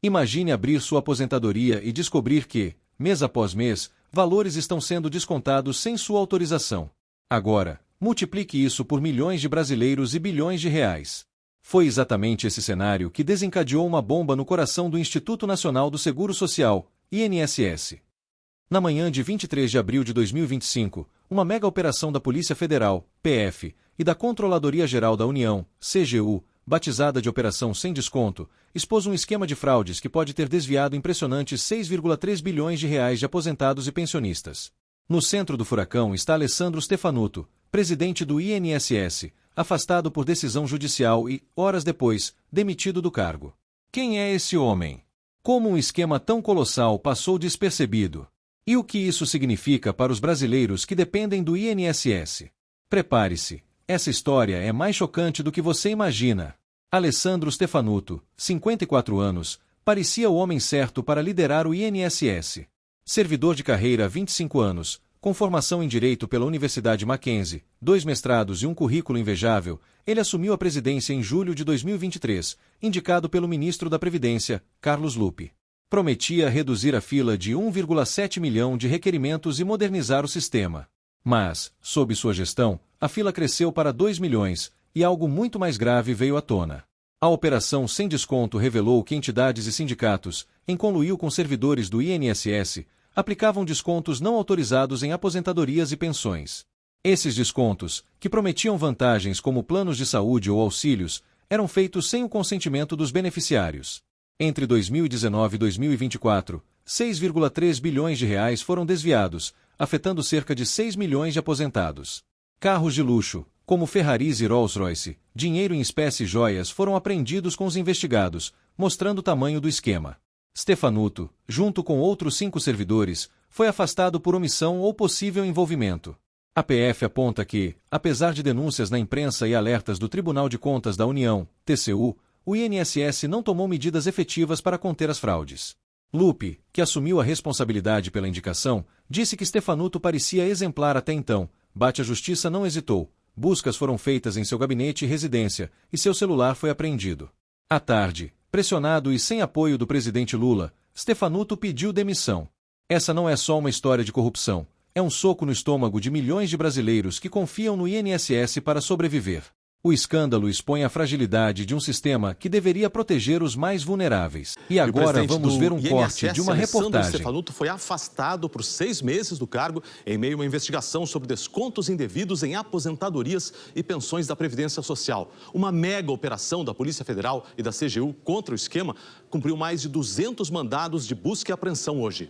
Imagine abrir sua aposentadoria e descobrir que, mês após mês, valores estão sendo descontados sem sua autorização. Agora, multiplique isso por milhões de brasileiros e bilhões de reais. Foi exatamente esse cenário que desencadeou uma bomba no coração do Instituto Nacional do Seguro Social, INSS. Na manhã de 23 de abril de 2025, uma mega operação da Polícia Federal, PF, e da Controladoria Geral da União, CGU, batizada de Operação Sem Desconto, expôs um esquema de fraudes que pode ter desviado impressionantes 6,3 bilhões de reais de aposentados e pensionistas. No centro do furacão está Alessandro Stefanuto, presidente do INSS, afastado por decisão judicial e, horas depois, demitido do cargo. Quem é esse homem? Como um esquema tão colossal passou despercebido? E o que isso significa para os brasileiros que dependem do INSS? Prepare-se, essa história é mais chocante do que você imagina. Alessandro Stefanuto, 54 anos, parecia o homem certo para liderar o INSS. Servidor de carreira há 25 anos, com formação em Direito pela Universidade Mackenzie, 2 mestrados e um currículo invejável, ele assumiu a presidência em julho de 2023, indicado pelo ministro da Previdência, Carlos Lupe. Prometia reduzir a fila de 1,7 milhão de requerimentos e modernizar o sistema. Mas, sob sua gestão, a fila cresceu para 2 milhões, e algo muito mais grave veio à tona. A operação Sem Desconto revelou que entidades e sindicatos, em conluio com servidores do INSS, aplicavam descontos não autorizados em aposentadorias e pensões. Esses descontos, que prometiam vantagens como planos de saúde ou auxílios, eram feitos sem o consentimento dos beneficiários. Entre 2019 e 2024, 6,3 bilhões de reais foram desviados, afetando cerca de 6 milhões de aposentados. Carros de luxo, como Ferraris e Rolls-Royce, dinheiro em espécie e joias foram apreendidos com os investigados, mostrando o tamanho do esquema. Stefanuto, junto com outros 5 servidores, foi afastado por omissão ou possível envolvimento. A PF aponta que, apesar de denúncias na imprensa e alertas do Tribunal de Contas da União, TCU, o INSS não tomou medidas efetivas para conter as fraudes. Lupe, que assumiu a responsabilidade pela indicação, disse que Stefanuto parecia exemplar até então, a Justiça não hesitou, buscas foram feitas em seu gabinete e residência, e seu celular foi apreendido. À tarde, pressionado e sem apoio do presidente Lula, Stefanuto pediu demissão. Essa não é só uma história de corrupção, é um soco no estômago de milhões de brasileiros que confiam no INSS para sobreviver. O escândalo expõe a fragilidade de um sistema que deveria proteger os mais vulneráveis. E agora vamos ver um corte de uma reportagem. Stefanuto foi afastado por 6 meses do cargo em meio a uma investigação sobre descontos indevidos em aposentadorias e pensões da Previdência Social. Uma mega operação da Polícia Federal e da CGU contra o esquema cumpriu mais de 200 mandados de busca e apreensão hoje.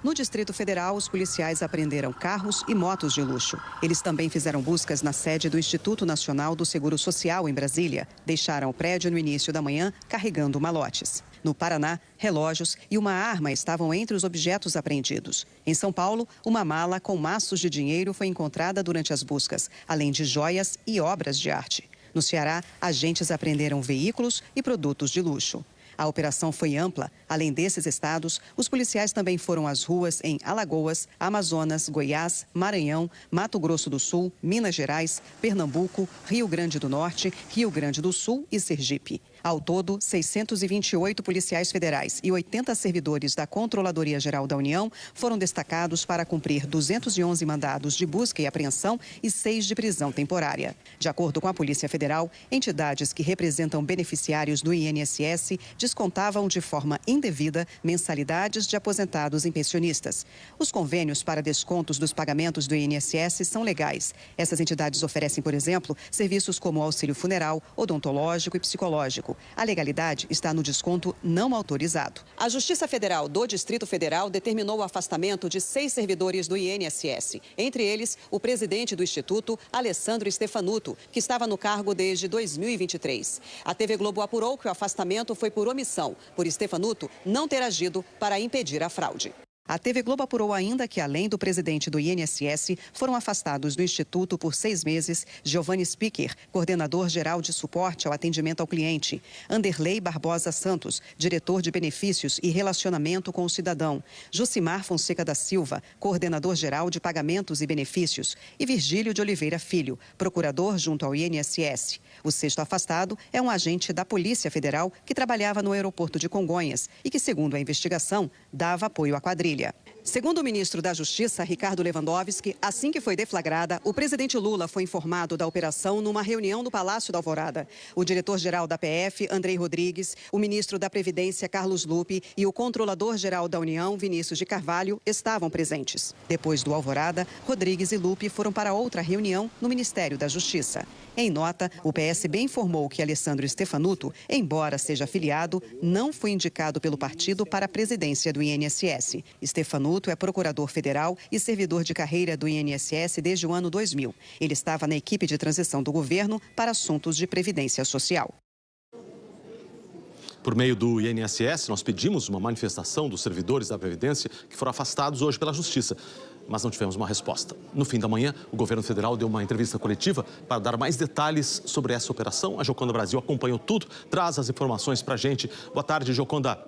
No Distrito Federal, os policiais apreenderam carros e motos de luxo. Eles também fizeram buscas na sede do Instituto Nacional do Seguro Social, em Brasília. Deixaram o prédio no início da manhã, carregando malotes. No Paraná, relógios e uma arma estavam entre os objetos apreendidos. Em São Paulo, uma mala com maços de dinheiro foi encontrada durante as buscas, além de joias e obras de arte. No Ceará, agentes apreenderam veículos e produtos de luxo. A operação foi ampla. Além desses estados, os policiais também foram às ruas em Alagoas, Amazonas, Goiás, Maranhão, Mato Grosso do Sul, Minas Gerais, Pernambuco, Rio Grande do Norte, Rio Grande do Sul e Sergipe. Ao todo, 628 policiais federais e 80 servidores da Controladoria Geral da União foram destacados para cumprir 211 mandados de busca e apreensão e 6 de prisão temporária. De acordo com a Polícia Federal, entidades que representam beneficiários do INSS descontavam de forma indevida mensalidades de aposentados e pensionistas. Os convênios para descontos dos pagamentos do INSS são legais. Essas entidades oferecem, por exemplo, serviços como auxílio funeral, odontológico e psicológico. A legalidade está no desconto não autorizado. A Justiça Federal do Distrito Federal determinou o afastamento de 6 servidores do INSS. Entre eles, o presidente do Instituto, Alessandro Stefanuto, que estava no cargo desde 2023. A TV Globo apurou que o afastamento foi por omissão, por Stefanuto não ter agido para impedir a fraude. A TV Globo apurou ainda que, além do presidente do INSS, foram afastados do Instituto por 6 meses Giovanni Spicker, coordenador-geral de suporte ao atendimento ao cliente, Anderley Barbosa Santos, diretor de benefícios e relacionamento com o cidadão, Jucimar Fonseca da Silva, coordenador-geral de pagamentos e benefícios, e Virgílio de Oliveira Filho, procurador junto ao INSS. O sexto afastado é um agente da Polícia Federal que trabalhava no aeroporto de Congonhas e que, segundo a investigação, dava apoio à quadrilha. Segundo o ministro da Justiça, Ricardo Lewandowski, assim que foi deflagrada, o presidente Lula foi informado da operação numa reunião no Palácio da Alvorada. O diretor-geral da PF, Andrei Rodrigues, o ministro da Previdência, Carlos Lupe, e o controlador-geral da União, Vinícius de Carvalho, estavam presentes. Depois do Alvorada, Rodrigues e Lupe foram para outra reunião no Ministério da Justiça. Em nota, o PSB informou que Alessandro Stefanuto, embora seja afiliado, não foi indicado pelo partido para a presidência do INSS. Stefanuto é procurador federal e servidor de carreira do INSS desde o ano 2000. Ele estava na equipe de transição do governo para assuntos de previdência social. Por meio do INSS, nós pedimos uma manifestação dos servidores da Previdência que foram afastados hoje pela Justiça, mas não tivemos uma resposta. No fim da manhã, o governo federal deu uma entrevista coletiva para dar mais detalhes sobre essa operação. A Gioconda Brasil acompanhou tudo, traz as informações para a gente. Boa tarde, Gioconda.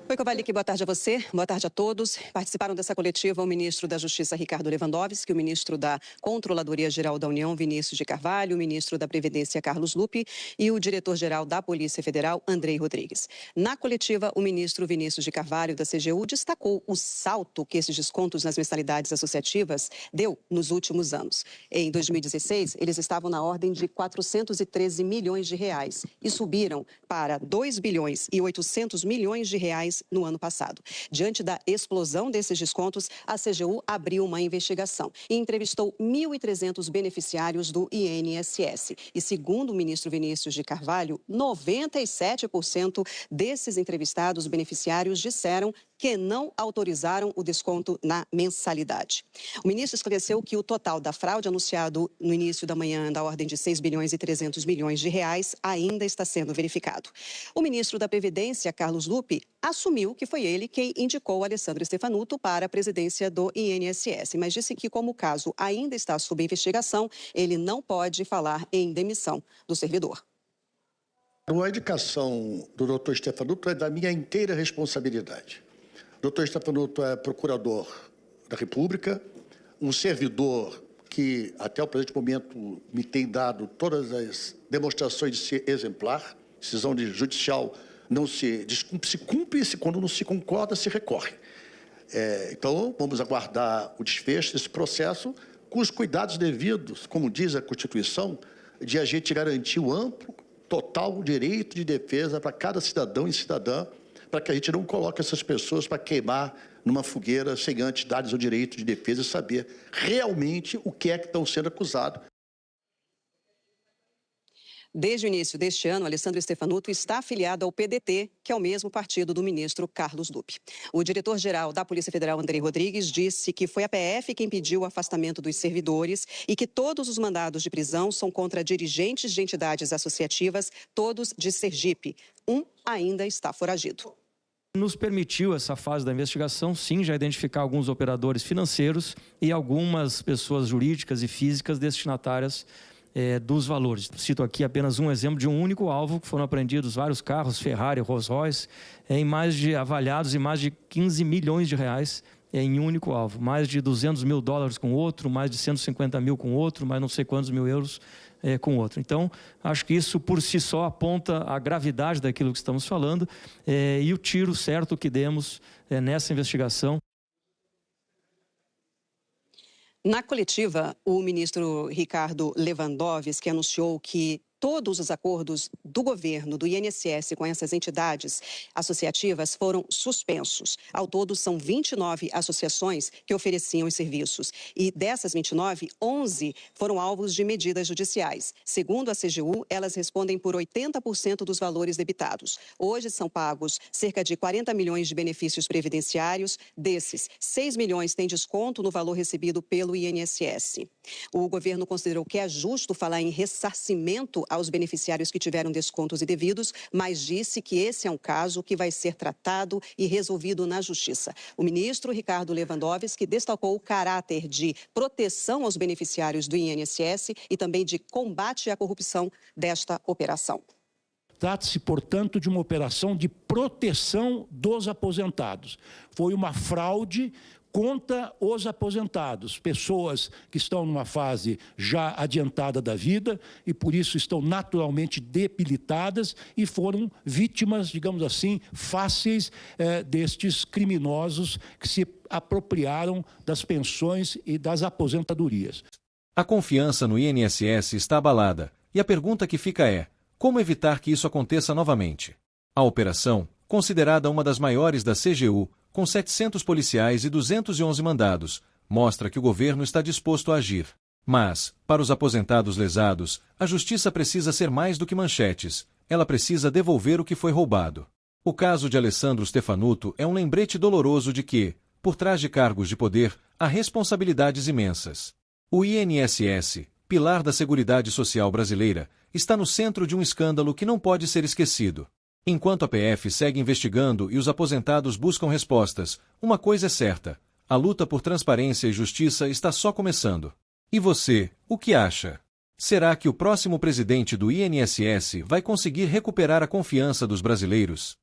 Oi, Kovalik, boa tarde a você, boa tarde a todos. Participaram dessa coletiva o ministro da Justiça, Ricardo Lewandowski, o ministro da Controladoria-Geral da União, Vinícius de Carvalho, o ministro da Previdência, Carlos Lupe, e o diretor-geral da Polícia Federal, Andrei Rodrigues. Na coletiva, o ministro Vinícius de Carvalho, da CGU, destacou o salto que esses descontos nas mensalidades associativas deu nos últimos anos. Em 2016, eles estavam na ordem de 413 milhões de reais e subiram para 2 bilhões e 800 milhões de reais no ano passado. Diante da explosão desses descontos, a CGU abriu uma investigação e entrevistou 1.300 beneficiários do INSS. E segundo o ministro Vinícius de Carvalho, 97% desses entrevistados beneficiários disseram que não autorizaram o desconto na mensalidade. O ministro esclareceu que o total da fraude anunciado no início da manhã, da ordem de 6 bilhões e 300 milhões de reais, ainda está sendo verificado. O ministro da Previdência, Carlos Lupe, assumiu que foi ele quem indicou Alessandro Stefanuto para a presidência do INSS, mas disse que, como o caso ainda está sob investigação, ele não pode falar em demissão do servidor. A indicação do doutor Stefanuto é da minha inteira responsabilidade. O doutor Stefanuto é procurador da República, um servidor que, até o presente momento, me tem dado todas as demonstrações de ser exemplar. Decisão judicial não se descumpre, se cumpre, e quando não se concorda, se recorre. Então, vamos aguardar o desfecho desse processo com os cuidados devidos, como diz a Constituição, de a gente garantir o amplo, total direito de defesa para cada cidadão e cidadã, para que a gente não coloque essas pessoas para queimar numa fogueira sem antes dar-lhes o direito de defesa e saber realmente o que é que estão sendo acusados. Desde o início deste ano, Alessandro Stefanuto está afiliado ao PDT, que é o mesmo partido do ministro Carlos Lupe. O diretor-geral da Polícia Federal, Andrei Rodrigues, disse que foi a PF quem pediu o afastamento dos servidores e que todos os mandados de prisão são contra dirigentes de entidades associativas, todos de Sergipe. Um ainda está foragido. Nos permitiu essa fase da investigação, sim, já identificar alguns operadores financeiros e algumas pessoas jurídicas e físicas destinatárias dos valores. Cito aqui apenas um exemplo de um único alvo, que foram apreendidos vários carros, Ferrari, Rolls-Royce, avaliados em mais de 15 milhões de reais em um único alvo. Mais de 200 mil dólares com outro, mais de 150 mil com outro, mais não sei quantos mil euros com outro. Então, acho que isso por si só aponta a gravidade daquilo que estamos falando e o tiro certo que demos nessa investigação. Na coletiva, o ministro Ricardo Lewandowski anunciou que todos os acordos do governo, do INSS, com essas entidades associativas foram suspensos. Ao todo, são 29 associações que ofereciam os serviços. E dessas 29, 11 foram alvos de medidas judiciais. Segundo a CGU, elas respondem por 80% dos valores debitados. Hoje são pagos cerca de 40 milhões de benefícios previdenciários. Desses, 6 milhões têm desconto no valor recebido pelo INSS. O governo considerou que é justo falar em ressarcimento aos beneficiários que tiveram descontos indevidos, mas disse que esse é um caso que vai ser tratado e resolvido na Justiça. O ministro Ricardo Lewandowski destacou o caráter de proteção aos beneficiários do INSS e também de combate à corrupção desta operação. Trata-se, portanto, de uma operação de proteção dos aposentados. Foi uma fraude contra os aposentados, pessoas que estão numa fase já adiantada da vida e, por isso, estão naturalmente debilitadas e foram vítimas, digamos assim, fáceis destes criminosos que se apropriaram das pensões e das aposentadorias. A confiança no INSS está abalada e a pergunta que fica é: como evitar que isso aconteça novamente? A operação, considerada uma das maiores da CGU, com 700 policiais e 211 mandados, mostra que o governo está disposto a agir. Mas, para os aposentados lesados, a justiça precisa ser mais do que manchetes. Ela precisa devolver o que foi roubado. O caso de Alessandro Stefanuto é um lembrete doloroso de que, por trás de cargos de poder, há responsabilidades imensas. O INSS, pilar da Seguridade Social brasileira, está no centro de um escândalo que não pode ser esquecido. Enquanto a PF segue investigando e os aposentados buscam respostas, uma coisa é certa: a luta por transparência e justiça está só começando. E você, o que acha? Será que o próximo presidente do INSS vai conseguir recuperar a confiança dos brasileiros?